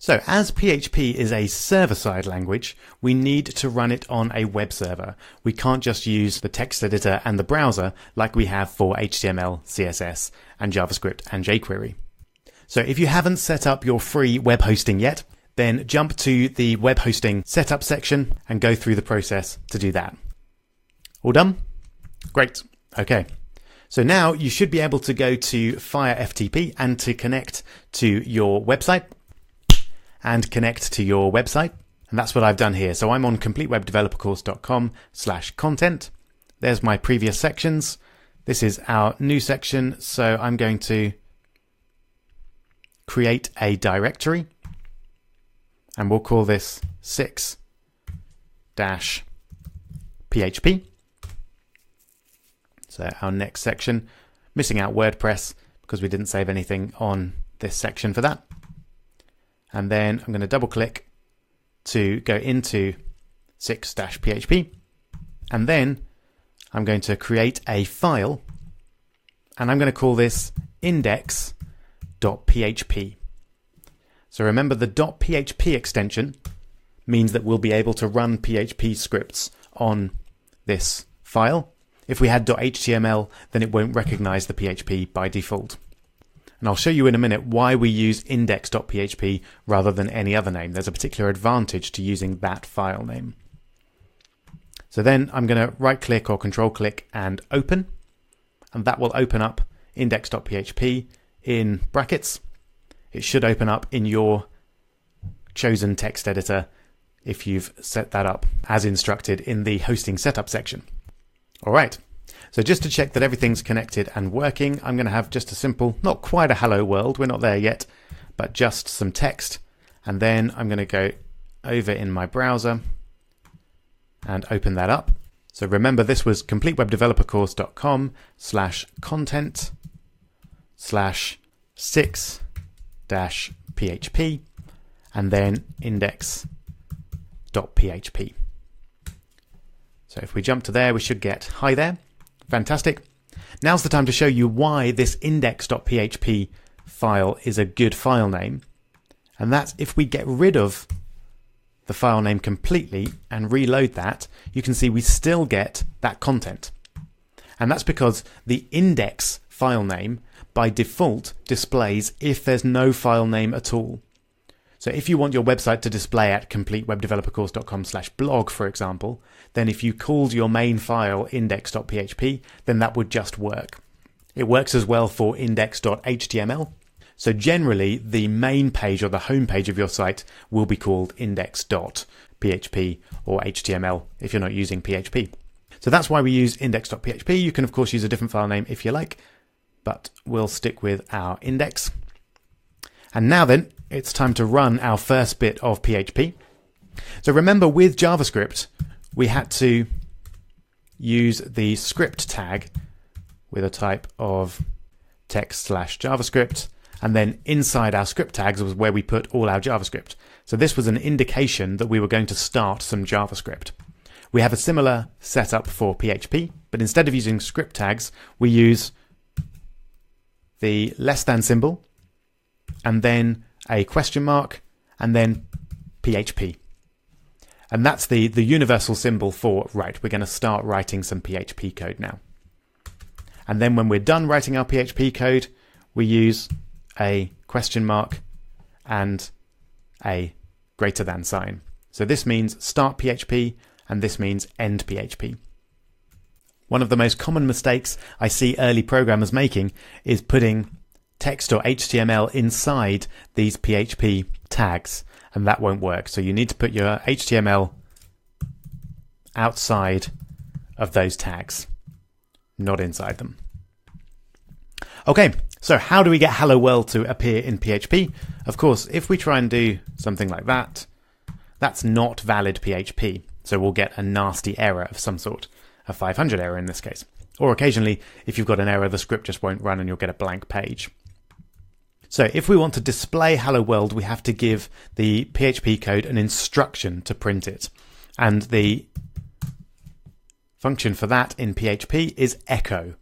So as PHP is a server-side language, we need to run it on a web server. We can't just use the text editor and the browser like we have for HTML, CSS, and JavaScript and jQuery. So if you haven't set up your free web hosting yet, then jump to the web hosting setup section and go through the process to do that. All done? Great. Okay. So now you should be able to go to Fire FTP and to connect to your website. And connect to your website. And that's what I've done here. So I'm on completewebdevelopercourse.com/content. There's my previous sections. This is our new section. So I'm going to create a directory and we'll call this 6-PHP. So our next section, missing out WordPress because we didn't save anything on this section for that. And then I'm going to double click to go into 6-PHP. And then I'm going to create a file and I'm going to call this index.php. So remember the .php extension means that we'll be able to run PHP scripts on this file. If we had .html, then it won't recognize the PHP by default. And I'll show you in a minute why we use index.php rather than any other name. There's a particular advantage to using that file name. So then I'm going to right click or control click and open. And that will open up index.php in brackets. It should open up in your chosen text editor if you've set that up as instructed in the hosting setup section. All right. So just to check that everything's connected and working, I'm going to have just a simple, not quite a hello world, we're not there yet, but just some text. And then I'm going to go over in my browser and open that up. So remember, this was completewebdevelopercourse.com/6-PHP and then index.php. So if we jump to there, we should get hi there. Fantastic. Now's the time to show you why this index.php file is a good file name. And that's if we get rid of the file name completely and reload that, you can see we still get that content. And that's because the index file name by default displays if there's no file name at all. So if you want your website to display at completewebdevelopercourse.com/blog, for example, then if you called your main file index.php, then that would just work. It works as well for index.html. So generally, the main page or the home page of your site will be called index.php or HTML if you're not using PHP. So that's why we use index.php. You can, of course, use a different file name if you like, but we'll stick with our index. And now then, it's time to run our first bit of PHP. So remember, with JavaScript, we had to use the script tag with a type of text/JavaScript. And then inside our script tags was where we put all our JavaScript. So this was an indication that we were going to start some JavaScript. We have a similar setup for PHP, but instead of using script tags, we use the less than symbol, and then a question mark, and then PHP. And that's the universal symbol for, right, we're going to start writing some PHP code now. And then when we're done writing our PHP code, we use a question mark and a greater than sign. So this means start PHP, and this means end PHP. One of the most common mistakes I see early programmers making is putting text or HTML inside these PHP tags, and that won't work. So you need to put your HTML outside of those tags, not inside them. Okay, so how do we get hello world to appear in PHP? Of course, if we try and do something like that, that's not valid PHP. So we'll get a nasty error of some sort, a 500 error in this case. Or occasionally, if you've got an error, the script just won't run and you'll get a blank page. So if we want to display hello world, we have to give the PHP code an instruction to print it. And the function for that in PHP is echo.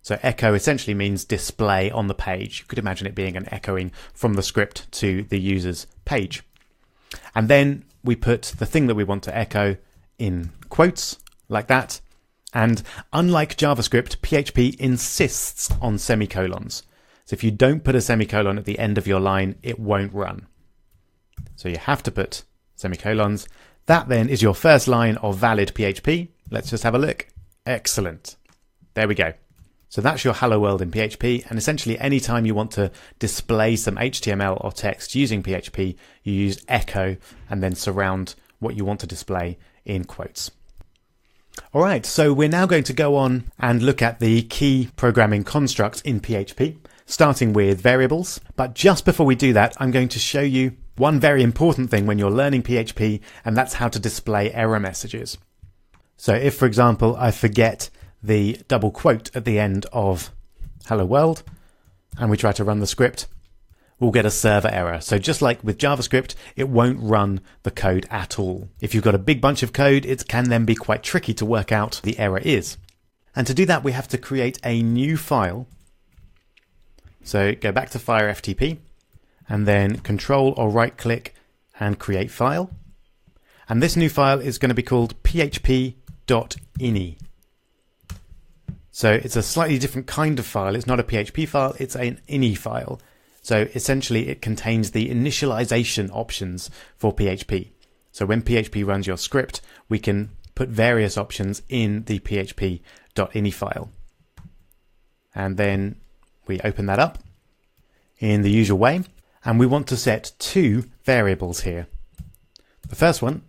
So echo essentially means display on the page. You could imagine it being an echoing from the script to the user's page. And then we put the thing that we want to echo in quotes like that. And unlike JavaScript, PHP insists on semicolons. So if you don't put a semicolon at the end of your line, it won't run. So you have to put semicolons. That then is your first line of valid PHP. Let's just have a look. Excellent. There we go. So that's your hello world in PHP, and essentially anytime you want to display some HTML or text using PHP, you use echo and then surround what you want to display in quotes. All right, so we're now going to go on and look at the key programming constructs in PHP, starting with variables. But just before we do that, I'm going to show you one very important thing when you're learning PHP, and that's how to display error messages. So if, for example, I forget the double quote at the end of hello world and we try to run the script, we'll get a server error. So just like with JavaScript, it won't run the code at all. If you've got a big bunch of code, it can then be quite tricky to work out the error is. And to do that, we have to create a new file. So go back to Fire FTP and then Control or right click and create file. And this new file is going to be called php.ini. So it's a slightly different kind of file. It's not a PHP file, it's an ini file. So essentially it contains the initialization options for PHP. So when PHP runs your script, we can put various options in the php.ini file. And then we open that up in the usual way. And we want to set two variables here. The first one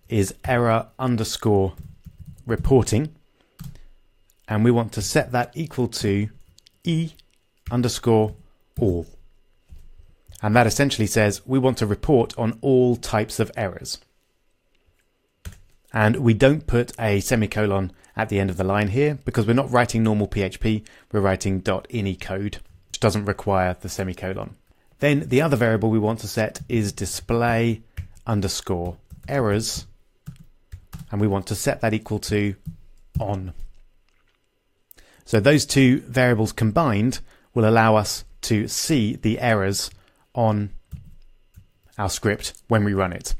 is error underscore reporting. And we want to set that equal to e underscore all. And that essentially says we want to report on all types of errors. And we don't put a semicolon at the end of the line here because we're not writing normal PHP, we're writing .ini code, which doesn't require the semicolon. Then the other variable we want to set is display underscore errors, and we want to set that equal to on. So those two variables combined will allow us to see the errors on our script when we run it.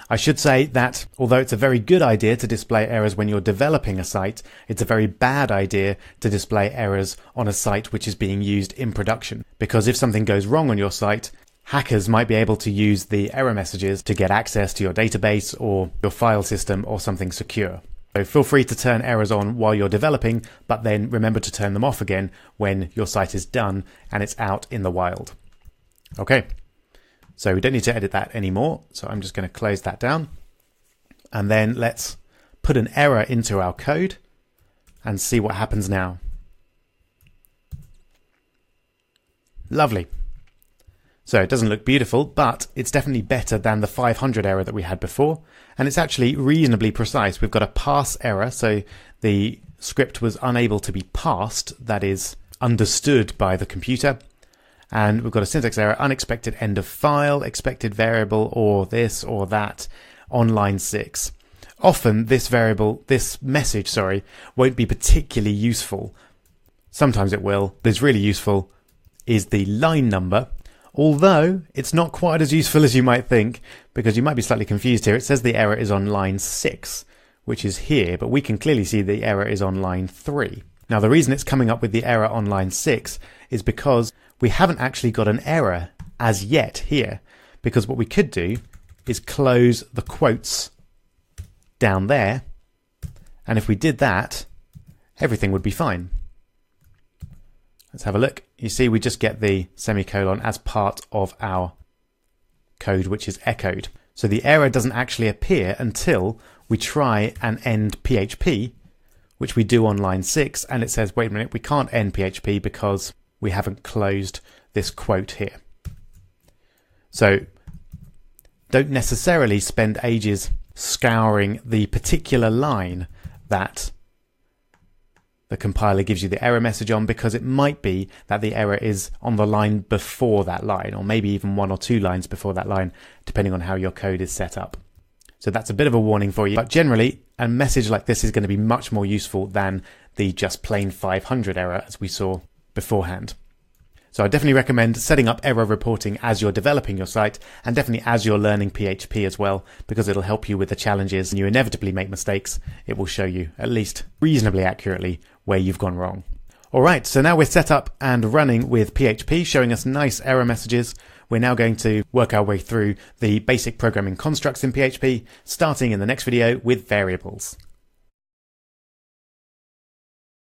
I should say that although it's a very good idea to display errors when you're developing a site, it's a very bad idea to display errors on a site which is being used in production. Because if something goes wrong on your site, hackers might be able to use the error messages to get access to your database or your file system or something secure. So feel free to turn errors on while you're developing, but then remember to turn them off again when your site is done and it's out in the wild. Okay, so we don't need to edit that anymore. So I'm just going to close that down. And then let's put an error into our code and see what happens now. Lovely. So it doesn't look beautiful, but it's definitely better than the 500 error that we had before. And it's actually reasonably precise. We've got a parse error, so the script was unable to be parsed, that is, understood by the computer. And we've got a syntax error, unexpected end of file, expected variable, or this or that on line 6. Often this message, won't be particularly useful. Sometimes it will, but it's really useful is the line number. Although it's not quite as useful as you might think, because you might be slightly confused here. It says the error is on line 6, which is here, but we can clearly see the error is on line 3. Now the reason it's coming up with the error on line 6 is because we haven't actually got an error as yet here, because what we could do is close the quotes down there, and if we did that, everything would be fine. Let's have a look. You see we just get the semicolon as part of our code which is echoed. So the error doesn't actually appear until we try and end PHP, which we do on line 6, and it says, wait a minute, we can't end PHP because we haven't closed this quote here. So don't necessarily spend ages scouring the particular line that the compiler gives you the error message on, because it might be that the error is on the line before that line, or maybe even one or two lines before that line, depending on how your code is set up. So that's a bit of a warning for you. But generally, a message like this is going to be much more useful than the just plain 500 error as we saw beforehand. So I definitely recommend setting up error reporting as you're developing your site, and definitely as you're learning PHP as well, because it'll help you with the challenges and you inevitably make mistakes. It will show you, at least reasonably accurately, where you've gone wrong. Alright, so now we're set up and running with PHP, showing us nice error messages. We're now going to work our way through the basic programming constructs in PHP, starting in the next video with variables.